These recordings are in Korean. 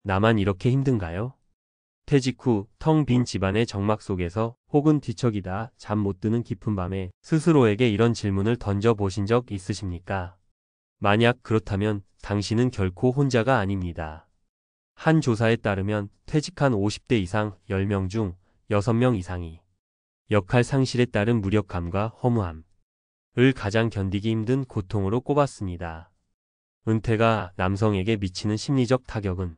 나만 이렇게 힘든가요? 퇴직 후 텅 빈 집안의 적막 속에서 혹은 뒤척이다 잠 못 드는 깊은 밤에 스스로에게 이런 질문을 던져 보신 적 있으십니까? 만약 그렇다면 당신은 결코 혼자가 아닙니다. 한 조사에 따르면 퇴직한 50대 이상 10명 중 6명 이상이 역할 상실에 따른 무력감과 허무함을 가장 견디기 힘든 고통으로 꼽았습니다. 은퇴가 남성에게 미치는 심리적 타격은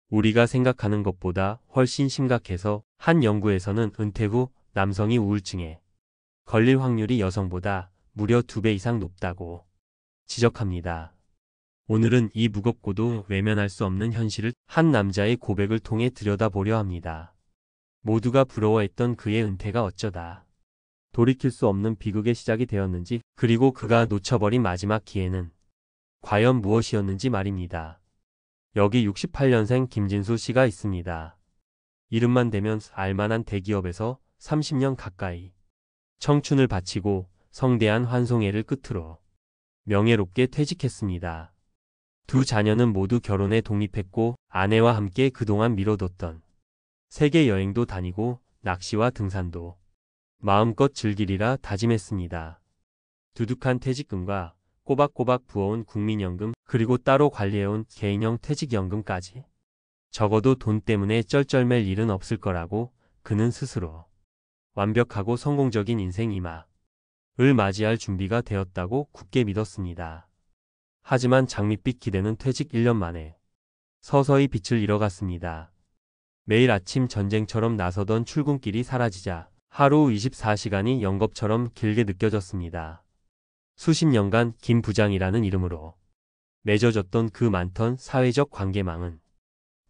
우리가 생각하는 것보다 훨씬 심각해서 한 연구에서는 은퇴 후 남성이 우울증에 걸릴 확률이 여성보다 무려 2배 이상 높다고 지적합니다. 오늘은 이 무겁고도 외면할 수 없는 현실을 한 남자의 고백을 통해 들여다보려 합니다. 모두가 부러워했던 그의 은퇴가 어쩌다 돌이킬 수 없는 비극의 시작이 되었는지, 그리고 그가 놓쳐버린 마지막 기회는 과연 무엇이었는지 말입니다. 여기 68년생 김진수 씨가 있습니다. 이름만 대면 알만한 대기업에서 30년 가까이 청춘을 바치고 성대한 환송회를 끝으로 명예롭게 퇴직했습니다. 두 자녀는 모두 결혼에 독립했고 아내와 함께 그동안 미뤄뒀던 세계 여행도 다니고 낚시와 등산도 마음껏 즐기리라 다짐했습니다. 두둑한 퇴직금과 꼬박꼬박 부어온 국민연금, 그리고 따로 관리해온 개인형 퇴직연금까지 적어도 돈 때문에 쩔쩔맬 일은 없을 거라고 그는 스스로 완벽하고 성공적인 인생 이막을 맞이할 준비가 되었다고 굳게 믿었습니다. 하지만 장밋빛 기대는 퇴직 1년 만에 서서히 빛을 잃어갔습니다. 매일 아침 전쟁처럼 나서던 출근길이 사라지자 하루 24시간이 영겁처럼 길게 느껴졌습니다. 수십 년간 김 부장이라는 이름으로 맺어졌던 그 많던 사회적 관계망은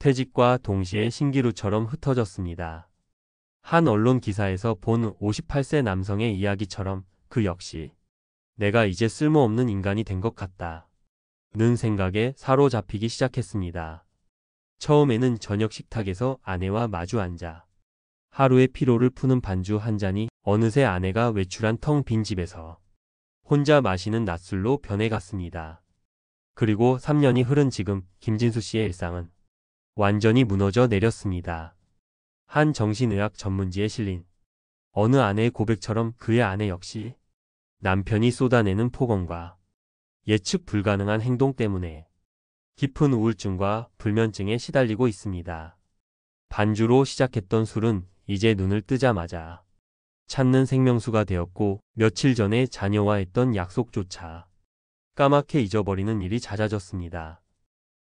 퇴직과 동시에 신기루처럼 흩어졌습니다. 한 언론 기사에서 본 58세 남성의 이야기처럼 그 역시 내가 이제 쓸모없는 인간이 된 것 같다 는 생각에 사로잡히기 시작했습니다. 처음에는 저녁 식탁에서 아내와 마주 앉아 하루의 피로를 푸는 반주 한 잔이 어느새 아내가 외출한 텅 빈 집에서 혼자 마시는 낮술로 변해갔습니다. 그리고 3년이 흐른 지금 김진수 씨의 일상은 완전히 무너져 내렸습니다. 한 정신의학 전문지에 실린 어느 아내의 고백처럼 그의 아내 역시 남편이 쏟아내는 폭언과 예측 불가능한 행동 때문에 깊은 우울증과 불면증에 시달리고 있습니다. 반주로 시작했던 술은 이제 눈을 뜨자마자 찾는 생명수가 되었고, 며칠 전에 자녀와 했던 약속조차 까맣게 잊어버리는 일이 잦아졌습니다.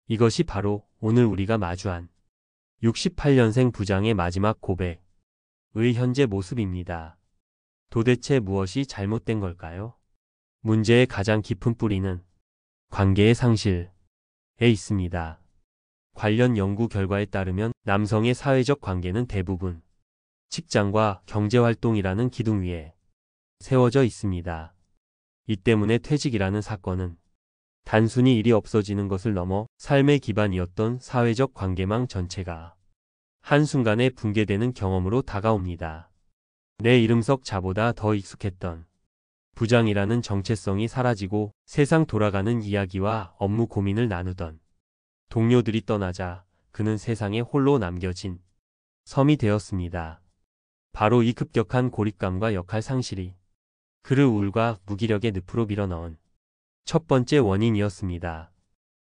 이것이 바로 오늘 우리가 마주한 68년생 부장의 마지막 고백의 현재 모습입니다. 도대체 무엇이 잘못된 걸까요? 문제의 가장 깊은 뿌리는 관계의 상실에 있습니다. 관련 연구 결과에 따르면 남성의 사회적 관계는 대부분 직장과 경제활동이라는 기둥 위에 세워져 있습니다. 이 때문에 퇴직이라는 사건은 단순히 일이 없어지는 것을 넘어 삶의 기반이었던 사회적 관계망 전체가 한순간에 붕괴되는 경험으로 다가옵니다. 내 이름 석 자보다 더 익숙했던 부장이라는 정체성이 사라지고 세상 돌아가는 이야기와 업무 고민을 나누던 동료들이 떠나자 그는 세상에 홀로 남겨진 섬이 되었습니다. 바로 이 급격한 고립감과 역할 상실이 그를 우울과 무기력의 늪으로 밀어넣은 첫 번째 원인이었습니다.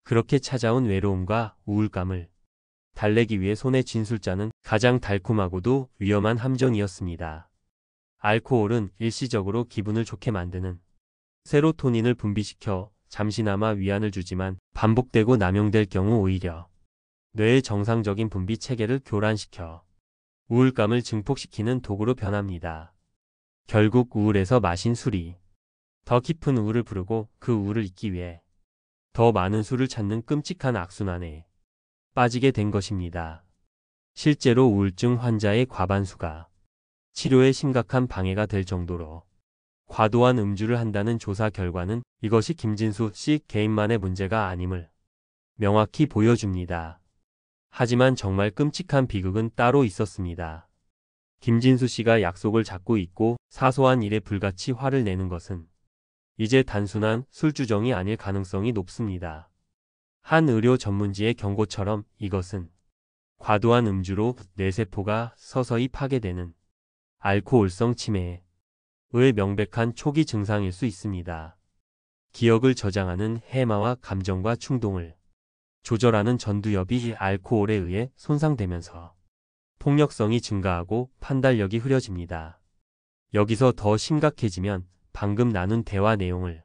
그렇게 찾아온 외로움과 우울감을 달래기 위해 손에 쥔 술잔은 가장 달콤하고도 위험한 함정이었습니다. 알코올은 일시적으로 기분을 좋게 만드는 세로토닌을 분비시켜 잠시나마 위안을 주지만 반복되고 남용될 경우 오히려 뇌의 정상적인 분비 체계를 교란시켜 우울감을 증폭시키는 도구로 변합니다. 결국 우울해서 마신 술이 더 깊은 우울을 부르고 그 우울을 잊기 위해 더 많은 술을 찾는 끔찍한 악순환에 빠지게 된 것입니다. 실제로 우울증 환자의 과반수가 치료에 심각한 방해가 될 정도로 과도한 음주를 한다는 조사 결과는 이것이 김진수 씨 개인만의 문제가 아님을 명확히 보여줍니다. 하지만 정말 끔찍한 비극은 따로 있었습니다. 김진수 씨가 약속을 잡고 있고 사소한 일에 불같이 화를 내는 것은 이제 단순한 술주정이 아닐 가능성이 높습니다. 한 의료 전문지의 경고처럼 이것은 과도한 음주로 뇌세포가 서서히 파괴되는 알코올성 치매의 명백한 초기 증상일 수 있습니다. 기억을 저장하는 해마와 감정과 충동을 조절하는 전두엽이 알코올에 의해 손상되면서 폭력성이 증가하고 판단력이 흐려집니다. 여기서 더 심각해지면 방금 나눈 대화 내용을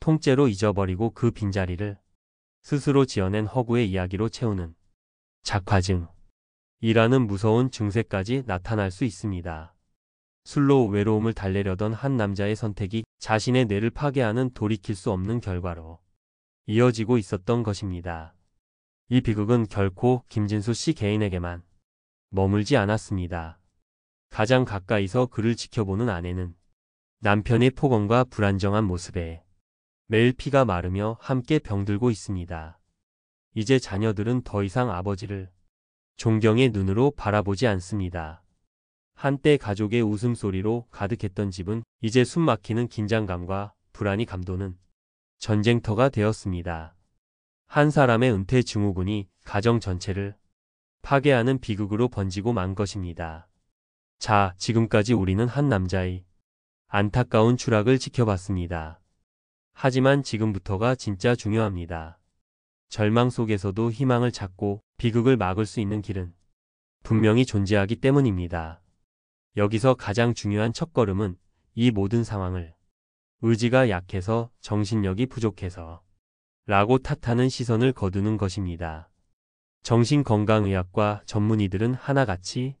통째로 잊어버리고 그 빈자리를 스스로 지어낸 허구의 이야기로 채우는 작화증이라는 무서운 증세까지 나타날 수 있습니다. 술로 외로움을 달래려던 한 남자의 선택이 자신의 뇌를 파괴하는 돌이킬 수 없는 결과로 이어지고 있었던 것입니다. 이 비극은 결코 김진수 씨 개인에게만 머물지 않았습니다. 가장 가까이서 그를 지켜보는 아내는 남편의 폭언과 불안정한 모습에 매일 피가 마르며 함께 병들고 있습니다. 이제 자녀들은 더 이상 아버지를 존경의 눈으로 바라보지 않습니다. 한때 가족의 웃음소리로 가득했던 집은 이제 숨막히는 긴장감과 불안이 감도는 전쟁터가 되었습니다. 한 사람의 은퇴 증후군이 가정 전체를 파괴하는 비극으로 번지고 만 것입니다. 자, 지금까지 우리는 한 남자의 안타까운 추락을 지켜봤습니다. 하지만 지금부터가 진짜 중요합니다. 절망 속에서도 희망을 찾고 비극을 막을 수 있는 길은 분명히 존재하기 때문입니다. 여기서 가장 중요한 첫걸음은 이 모든 상황을 의지가 약해서 정신력이 부족해서 라고 탓하는 시선을 거두는 것입니다. 정신건강의학과 전문의들은 하나같이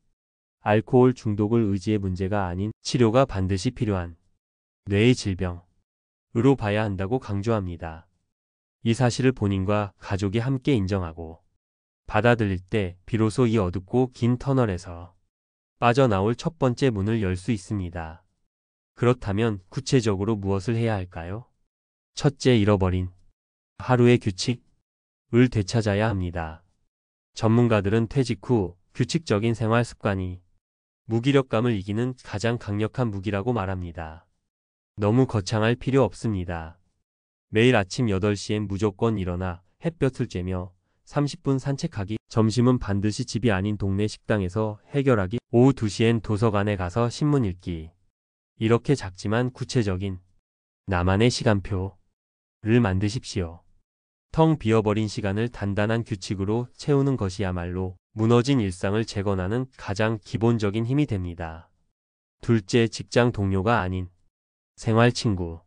알코올 중독을 의지의 문제가 아닌 치료가 반드시 필요한 뇌의 질병으로 봐야 한다고 강조합니다. 이 사실을 본인과 가족이 함께 인정하고 받아들일 때 비로소 이 어둡고 긴 터널에서 빠져나올 첫 번째 문을 열 수 있습니다. 그렇다면 구체적으로 무엇을 해야 할까요? 첫째, 잃어버린 하루의 규칙을 되찾아야 합니다. 전문가들은 퇴직 후 규칙적인 생활 습관이 무기력감을 이기는 가장 강력한 무기라고 말합니다. 너무 거창할 필요 없습니다. 매일 아침 8시엔 무조건 일어나 햇볕을 쬐며 30분 산책하기, 점심은 반드시 집이 아닌 동네 식당에서 해결하기, 오후 2시엔 도서관에 가서 신문 읽기. 이렇게 작지만 구체적인 나만의 시간표를 만드십시오. 텅 비어버린 시간을 단단한 규칙으로 채우는 것이야말로 무너진 일상을 재건하는 가장 기본적인 힘이 됩니다. 둘째, 직장 동료가 아닌 생활 친구를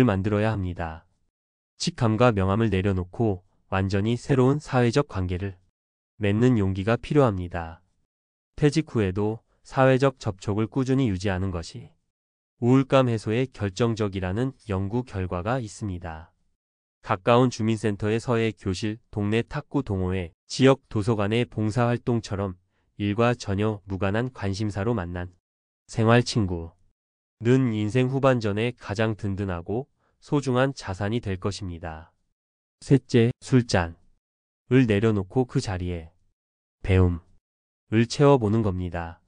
만들어야 합니다. 직함과 명함을 내려놓고 완전히 새로운 사회적 관계를 맺는 용기가 필요합니다. 퇴직 후에도 사회적 접촉을 꾸준히 유지하는 것이 우울감 해소에 결정적이라는 연구 결과가 있습니다. 가까운 주민센터의 서예 교실, 동네 탁구 동호회, 지역 도서관의 봉사활동처럼 일과 전혀 무관한 관심사로 만난 생활 친구는 인생 후반전에 가장 든든하고 소중한 자산이 될 것입니다. 셋째, 술잔을 내려놓고 그 자리에 배움을 채워보는 겁니다.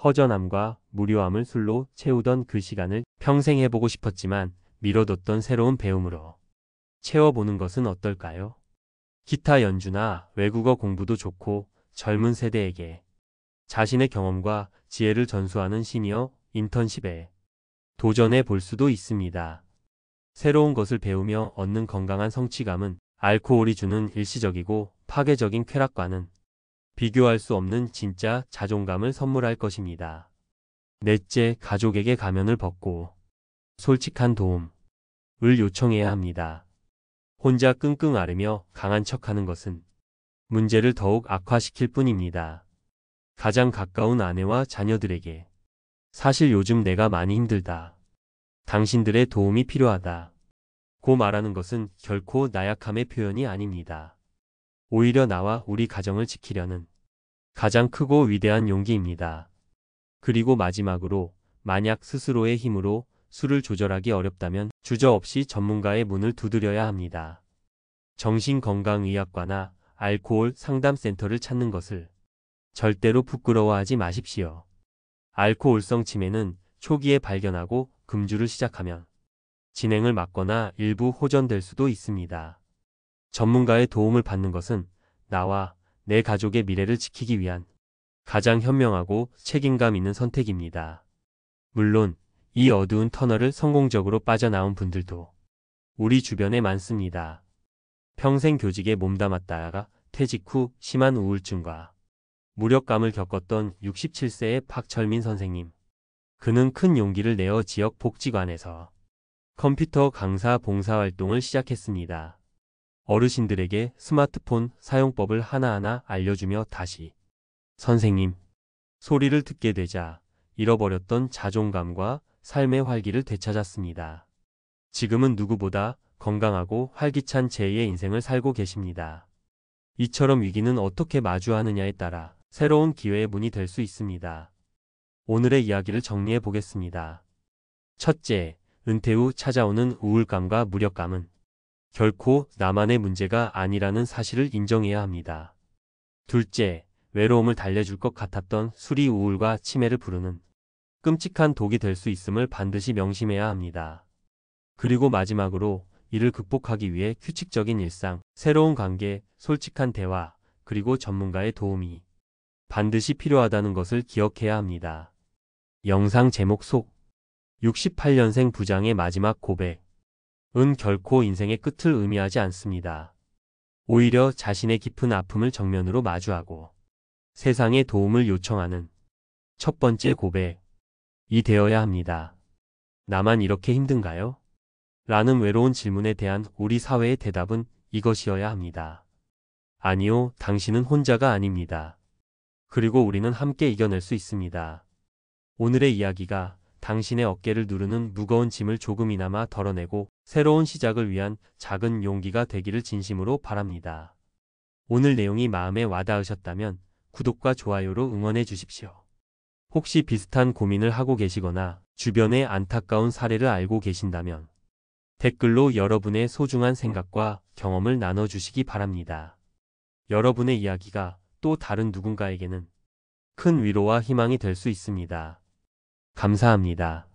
허전함과 무료함을 술로 채우던 그 시간을 평생 해보고 싶었지만 미뤄뒀던 새로운 배움으로 채워보는 것은 어떨까요? 기타 연주나 외국어 공부도 좋고 젊은 세대에게 자신의 경험과 지혜를 전수하는 시니어 인턴십에 도전해 볼 수도 있습니다. 새로운 것을 배우며 얻는 건강한 성취감은 알코올이 주는 일시적이고 파괴적인 쾌락과는 비교할 수 없는 진짜 자존감을 선물할 것입니다. 넷째, 가족에게 가면을 벗고 솔직한 도움을 요청해야 합니다. 혼자 끙끙 앓으며 강한 척하는 것은 문제를 더욱 악화시킬 뿐입니다. 가장 가까운 아내와 자녀들에게 사실 요즘 내가 많이 힘들다. 당신들의 도움이 필요하다. 고 말하는 것은 결코 나약함의 표현이 아닙니다. 오히려 나와 우리 가정을 지키려는 가장 크고 위대한 용기입니다. 그리고 마지막으로 만약 스스로의 힘으로 술을 조절하기 어렵다면 주저없이 전문가의 문을 두드려야 합니다. 정신건강의학과나 알코올 상담센터를 찾는 것을 절대로 부끄러워하지 마십시오. 알코올성 치매는 초기에 발견하고 금주를 시작하면 진행을 막거나 일부 호전될 수도 있습니다. 전문가의 도움을 받는 것은 나와 내 가족의 미래를 지키기 위한 가장 현명하고 책임감 있는 선택입니다. 물론 이 어두운 터널을 성공적으로 빠져나온 분들도 우리 주변에 많습니다. 평생 교직에 몸담았다가 퇴직 후 심한 우울증과 무력감을 겪었던 67세의 박철민 선생님. 그는 큰 용기를 내어 지역 복지관에서 컴퓨터 강사 봉사활동을 시작했습니다. 어르신들에게 스마트폰 사용법을 하나하나 알려주며 다시 선생님 소리를 듣게 되자 잃어버렸던 자존감과 삶의 활기를 되찾았습니다. 지금은 누구보다 건강하고 활기찬 제2의 인생을 살고 계십니다. 이처럼 위기는 어떻게 마주하느냐에 따라 새로운 기회의 문이 될 수 있습니다. 오늘의 이야기를 정리해 보겠습니다. 첫째, 은퇴 후 찾아오는 우울감과 무력감은 결코 나만의 문제가 아니라는 사실을 인정해야 합니다. 둘째, 외로움을 달래줄 것 같았던 술이 우울과 치매를 부르는 끔찍한 독이 될 수 있음을 반드시 명심해야 합니다. 그리고 마지막으로 이를 극복하기 위해 규칙적인 일상, 새로운 관계, 솔직한 대화, 그리고 전문가의 도움이 반드시 필요하다는 것을 기억해야 합니다. 영상 제목 속 68년생 부장의 마지막 고백은 결코 인생의 끝을 의미하지 않습니다. 오히려 자신의 깊은 아픔을 정면으로 마주하고 세상의 도움을 요청하는 첫 번째 고백이 되어야 합니다. 나만 이렇게 힘든가요? 라는 외로운 질문에 대한 우리 사회의 대답은 이것이어야 합니다. 아니요, 당신은 혼자가 아닙니다. 그리고 우리는 함께 이겨낼 수 있습니다. 오늘의 이야기가 당신의 어깨를 누르는 무거운 짐을 조금이나마 덜어내고 새로운 시작을 위한 작은 용기가 되기를 진심으로 바랍니다. 오늘 내용이 마음에 와닿으셨다면 구독과 좋아요로 응원해 주십시오. 혹시 비슷한 고민을 하고 계시거나 주변의 안타까운 사례를 알고 계신다면 댓글로 여러분의 소중한 생각과 경험을 나눠주시기 바랍니다. 여러분의 이야기가 또 다른 누군가에게는 큰 위로와 희망이 될 수 있습니다. 감사합니다.